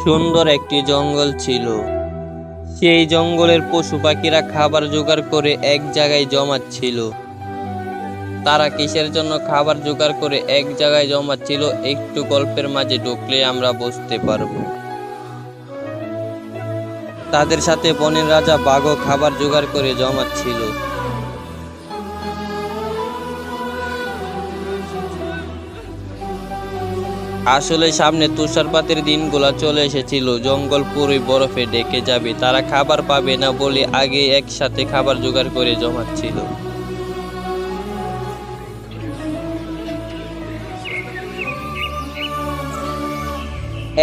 সুন্দর একটি জঙ্গল ছিল। সেই জঙ্গলের পশু পাখিরা খাবার জোগাড় করে এক জায়গায় জমাচ্ছিল। তারা কিসের জন্য খাবার জোগাড় করে এক জায়গায় জমাচ্ছিল একটু গল্পের মাঝে ঢুকলে আমরা বুঝতে পারবো। তাদের সাথে বনের রাজা বাঘও খাবার জোগাড় করে জমাচ্ছিল। আসলে সামনে তুষারপাতের দিনগুলো চলে এসেছিল। জঙ্গল পুরোই বরফে ঢেকে যাবে, তারা খাবার পাবে না বলে আগে একসাথে খাবার জোগাড় করে জমাচ্ছিল।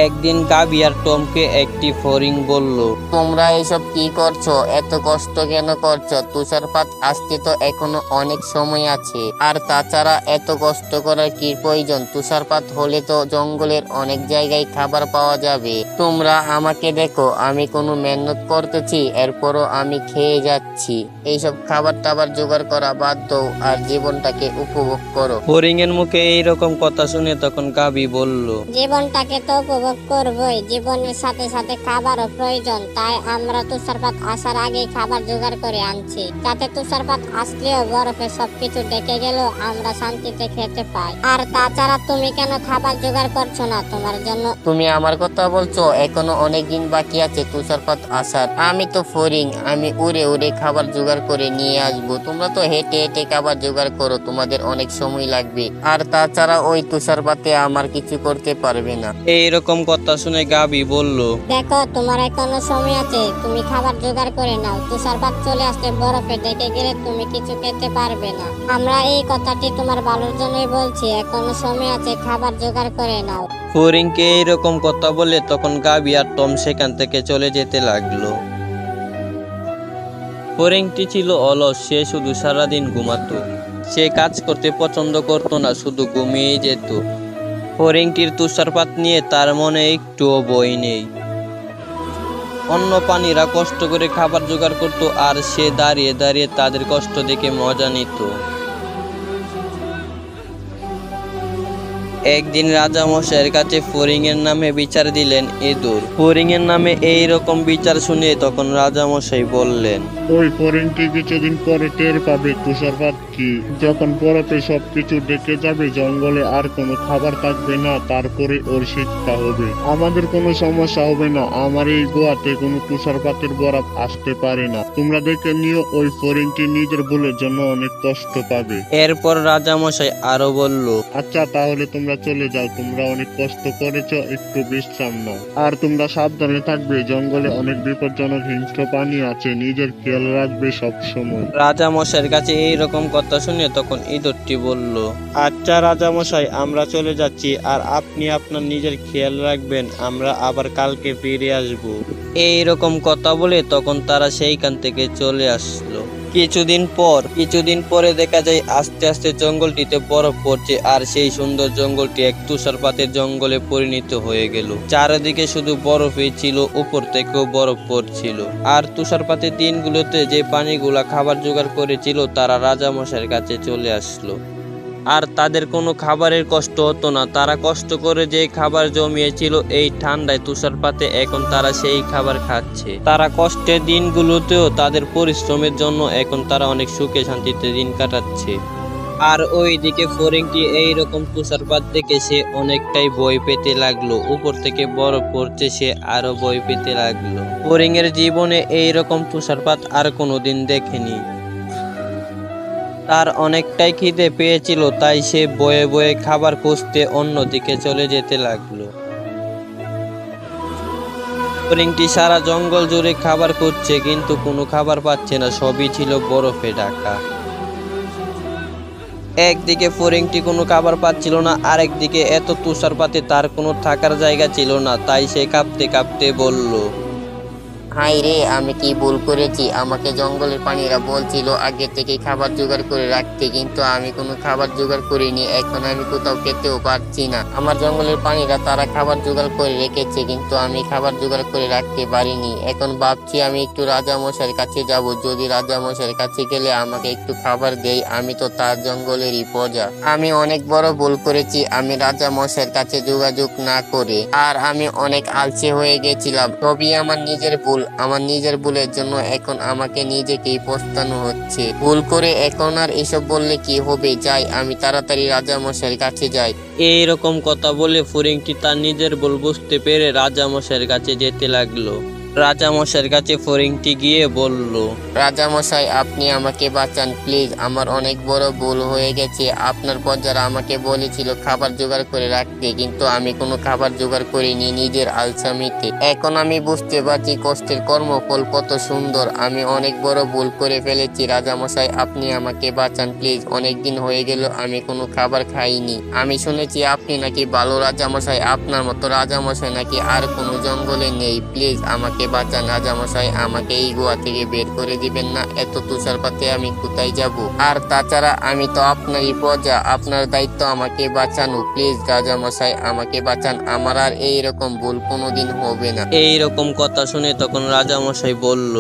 একদিন গাবি আর টমকে একটি ফড়িং বলল, তোমরা এসব কি করছো? এত কষ্ট কেন করছো? তুষারপাত আসতে তো এখনো অনেক সময় আছে। আর তাছাড়া এত কষ্ট করার কি প্রয়োজন? তুষারপাত হলে তো জঙ্গলের অনেক জায়গায় খাবার পাওয়া যাবে। তোমরা আমাকে দেখো, আমি কোনো মেহনত করতেছি, এরপরও আমি খেয়ে যাচ্ছি। এইসব খাবার টাবার জোগাড় করা বাদ দাও আর জীবনটাকে উপভোগ করো। ফড়িং এর মুখে এইরকম কথা শুনে তখন গাবি বলল, জীবনটাকে তো উপভোগ করবই, জীবনের সাথে সাথে খাবারও প্রয়োজন। তাই আমরা তুষারপাত আসার আগে খাবার জোগাড় করে আনছি, যাতে তুষারপাত আসলেও বরফে সবকিছু ঢেকে গেল আমরা শান্তিতে খেতে পাই। আর তাছাড়া তুমি কেন খাবার জোগাড় করছো না তোমার জন্য? তুমি আমার কথা বলছো? এখনো অনেক দিন বাকি আছে তুষারপাত আসার। আমি তো ফড়িং, আমি উড়ে উড়ে খাবার জোগাড় করে নিয়ে আসবো। তোমরা তো হেঁটে হেঁটে খাবার জোগাড় করো, তোমাদের অনেক সময় লাগবে। আর তাছাড়া ওই তুষারপাতে আমার কিছু করতে পারবে না। এইরকম কথা শুনে গাবি বলল, দেখো, তোমার এখনো সময় আছে, তুমি খাবার জোগাড় করে নাও। তুষারপাত চলে আসলে বরফে ঢেকে গেলে তুমি কিছু খেতে পারবে না। আমরা এই কথাটি তোমার ভালোর জন্যই বলছি, এখনো সময় আছে, খাবার জোগাড় করে নাও। ফড়িংকে এইরকম কথা বলে তখন গাবি আর টম সেখান থেকে চলে যেতে লাগলো। ফড়িংটি ছিল অলস, সে শুধু সারাদিন ঘুমাতো। সে কাজ করতে পছন্দ করতো না, শুধু ঘুমিয়েই যেত। ফড়িংটির তুষারপাত নিয়ে তার মনে একটুও ভয় নেই। অন্য প্রাণীরা কষ্ট করে খাবার জোগাড় করত আর সে দাঁড়িয়ে দাঁড়িয়ে তাদের কষ্ট দেখে মজা নিত। একদিন রাজা মশাইয়ের কাছে ফড়িং এর নামে বিচার দিলেন ইঁদুর। ফড়িং এর নামে এইরকম বিচার শুনে তখন রাজা মশাই বললেন, ওই ফড়িংটি কিছুদিন পরে টের পাবে তুষারপাত কি। যখন বরফে সবকিছু ঢেকে যাবে, জঙ্গলে আর কোনো খাবার থাকবে না, তারপরে ওর শিক্ষা হবে। আমাদের কোনো সমস্যা হবে না, আমার এই গোয়াতে কোনো তুষারপাতের বরফ আসতে পারে না। তোমরা দেখে নিও, ওই ফড়িংটি নিজের ভুলের জন্য অনেক কষ্ট পাবে। এরপর রাজা মশাই আরো বলল, আচ্ছা, তাহলে তোমরা চলে যাও, তোমরা অনেক কষ্ট করেছো, একটু বিশ্রাম নাও। আর তোমরা সাবধানে থাকবে, জঙ্গলে অনেক বিপজ্জনক হিংস্র প্রাণী আছে, নিজের খেয়াল রাখবে সব সময়। রাজা মশাইয়ের কাছে এইরকম কথা শুনে তখন ইঁদুরটি বলল, আচ্ছা রাজা মশাই, আমরা চলে যাচ্ছি, আর আপনি আপনার নিজের খেয়াল রাখবেন, আমরা আবার কালকে ফিরে আসব। এইরকম কথা বলে তখন তারা সেইখান থেকে চলে আসলো। কিছুদিন পরে দেখা যায় আস্তে আস্তে জঙ্গলটিতে বরফ পড়ছে, আর সেই সুন্দর জঙ্গলটি এক তুষারপাতের জঙ্গলে পরিণত হয়ে গেল। চারিদিকে শুধু বরফই ছিল, উপর থেকেও বরফ পড়ছিল। আর তুষারপাতের দিনগুলোতে যে প্রাণীগুলা খাবার জোগাড় করেছিল তারা রাজা মশাইয়ের কাছে চলে আসলো। আর তাদের কোনো খাবারের কষ্ট হতো না, তারা কষ্ট করে যে খাবার জমিয়েছিল এই ঠান্ডায় তুষারপাতে, এখন তারা সেই খাবার খাচ্ছে। তারা কষ্টের দিনগুলোতেও তাদের পরিশ্রমের জন্য এখন তারা অনেক সুখে শান্তিতে দিন কাটাচ্ছে। আর ওইদিকে ফড়িংটি এইরকম তুষারপাত দেখে সে অনেকটাই ভয় পেতে লাগলো। উপর থেকে বরফ পড়ছে, সে আরো ভয় পেতে লাগলো। ফড়িং এর জীবনে এইরকম তুষারপাত আর কোনোদিন দেখেনি। তার অনেকটাই খিদে পেয়েছিল, তাই সে বয়ে বয়ে খাবার খুঁজতে অন্যদিকে চলে যেতে লাগলো। ফড়িংটি সারা জঙ্গল জুড়ে খাবার খুঁজছে, কিন্তু কোনো খাবার পাচ্ছে না, সবই ছিল বরফে ঢাকা। একদিকে ফড়িংটি কোনো খাবার পাচ্ছিল না, আরেকদিকে এত তুষারপাতে তার কোনো থাকার জায়গা ছিল না, তাই সে কাঁপতে কাঁপতে বলল, হাই রে, আমি কি ভুল করেছি? আমাকে জঙ্গলের প্রাণীরা বলছিল আগে থেকে খাবার জোগাড় করে রাখতে, কিন্তু আমি কোনো খাবার জোগাড় করিনি। এখন আমি কোথাও খেতেও পারছি না। আমার জঙ্গলের প্রাণীরা তারা খাবার জোগাড় করে রেখেছে, কিন্তু আমি খাবার জোগাড় করে রাখতে পারিনি। এখন ভাবছি আমি একটু রাজা মশাইয়ের কাছে যাব। যদি রাজা মশাইয়ের কাছে গেলে আমাকে একটু খাবার দেয়, আমি তো তার জঙ্গলেরই প্রজা। আমি অনেক বড় ভুল করেছি আমি রাজা মশাইয়ের কাছে যোগাযোগ না করে। আর আমি অনেক আলসে হয়ে গেছিলাম। সবই আমার নিজের ভুল। আমার নিজের ভুলের জন্য এখন আমাকে নিজেকেই পস্তানো হচ্ছে। ভুল করে এখন আর এসব বললে কি হবে? যাই, আমি তাড়াতাড়ি রাজা মশাইয়ের কাছে যাই। এইরকম কথা বলে ফড়িংটি তার নিজের ভুল বুঝতে পেরে রাজামশাইয়ের কাছে যেতে লাগলো। রাজামশাইয়ের কাছে ফড়িংটি গিয়ে বলল, রাজামশাই, আপনি আমাকে বাঁচান প্লিজ। আমার অনেক বড় ভুল হয়ে গেছে। আপনার প্রজারা আমাকে বলেছিল খাবার জোগাড় করে রাখতে, কিন্তু আমি কোনো খাবার জোগাড় করিনি নিজের আলসামিতে। এখন আমি বুঝতে পারছি কষ্টের কর্মফল কত সুন্দর। আমি অনেক বড় ভুল করে ফেলেছি। রাজামশাই, আপনি আমাকে বাঁচান প্লিজ। অনেক দিন হয়ে গেল আমি কোনো খাবার খাইনি। আমি শুনেছি আপনি নাকি ভালো রাজামশাই। আপনার মতো রাজামশাই নাকি আর কোনো জঙ্গলে নেই। প্লিজ আমাকে বাঁচান রাজামশাই। আমাকে এই গুহা থেকে বের করে দিবেন না। এত তুষারপাতে আমি কোথায় যাব? আর তাছাড়া আমি তো আপনারই প্রজা। আপনার দায়িত্ব আমাকে বাঁচানো। প্লিজ রাজামশাই, আমাকে বাঁচান। আমার আর এইরকম ভুল কোনোদিন হবে না। এইরকম কথা শুনে তখন রাজামশাই বলল,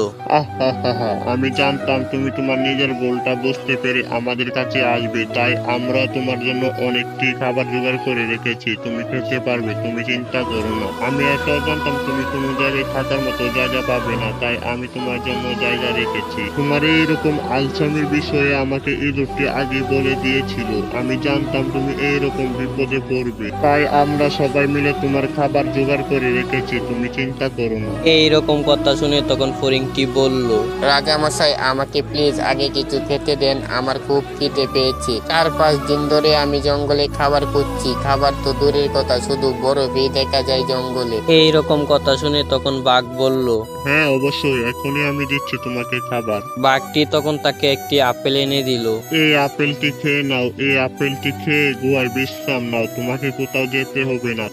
আমি জানতাম তুমি তোমার নিজের ভুলটা বুঝতে পেরে আমাদের কাছে আসবে, তাই আমরা তোমার জন্য অনেকটি খাবার জোগাড় করে রেখেছি। তুমি খেতে পারবে, তুমি চিন্তা করো না। আমি এটাও জানতাম তুমি কোনো জায়গায় থাকার মতো জায়গা পাবে না, তাই আমি তোমার জন্য জায়গা রেখেছি। তোমার এইরকম আলসামির বিষয়ে আমাকে ইঁদুরটি আগে বলে দিয়েছিল। আমি জানতাম তুমি এইরকম বিপদে পড়বে, তাই আমরা সবাই মিলে তোমার খাবার জোগাড় করে রেখেছি। তুমি চিন্তা করো না। এইরকম কথা শুনে তখন ফড়িংটি বলল, রাজামশাই, আমাকে প্লিজ আগে কিছু খেতে দেন। আমার খুব খিদে পেয়েছে। 4-5 দিন ধরে আমি জঙ্গলে খাবার খুঁজছি। খাবার তো দূরের কথা, শুধু বরফই দেখা যায় জঙ্গলে। এইরকম কথা শুনে তখন বাঘ বলল। হ্যাঁ অবশ্যই, এখনই আমি দিচ্ছি তোমাকে খাবার। বাঘটি তখন তাকে একটি আপেল এনে দিল। এই আপেলটি খেয়ে নাও। এই আপেলটি খেয়ে গুহায় বিশ্রাম নাও, তোমাকে কোথাও যেতে হবে না।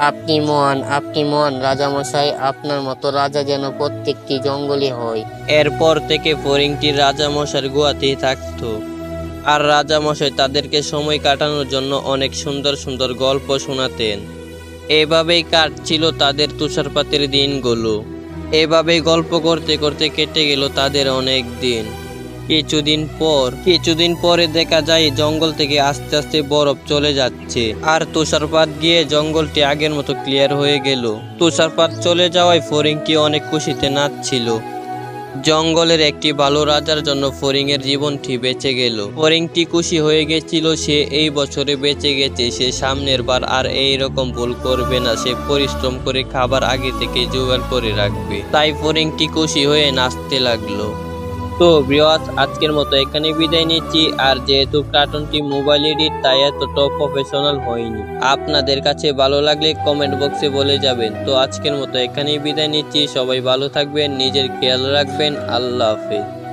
আপনি মহান, আপনি মহান রাজামশাই। আপনার মতো রাজা যেন প্রত্যেকটি জঙ্গলে হয়। এরপর থেকে ফড়িংটি রাজামশাইয়ের গুহাতেই থাকতো। আর রাজামশাই তাদেরকে সময় কাটানোর জন্য অনেক সুন্দর সুন্দর গল্প শোনাতেন। এভাবেই কাটছিল তাদের তুষারপাতের দিনগুলো। এভাবেই গল্প করতে করতে কেটে গেল তাদের অনেক দিন। কিছুদিন পরে দেখা যায় জঙ্গল থেকে আস্তে আস্তে বরফ চলে যাচ্ছে, আর তুষারপাত গিয়ে জঙ্গলটি আগের মতো ক্লিয়ার হয়ে গেল। তুষারপাত চলে যাওয়ায় ফড়িংটি অনেক খুশিতে নাচছিল। জঙ্গলের একটি ভালো রাজার জন্য ফড়িংয়ের জীবনটি বেঁচে গেল। ফড়িংটি খুশি হয়ে গেছিল, সে এই বছরে বেঁচে গেছে। সে সামনের বার আর এই রকম ভুল করবে না। সে পরিশ্রম করে খাবার আগে থেকে জোগাড় করে রাখবে। তাই ফড়িংটি খুশি হয়ে নাচতে লাগলো। তো ভিউয়ার্স, আজকের মতো এখানে বিদায় নিচ্ছি। আর যেহেতু কার্টুনটি মোবাইল এডিট, তাই এত টপ প্রফেশনাল হয়নি। আপনাদের কাছে ভালো লাগলে কমেন্ট বক্সে বলে যাবেন। তো আজকের মতো এখানেই বিদায় নিচ্ছি। সবাই ভালো থাকবেন, নিজের খেয়াল রাখবেন। আল্লাহ হাফেজ।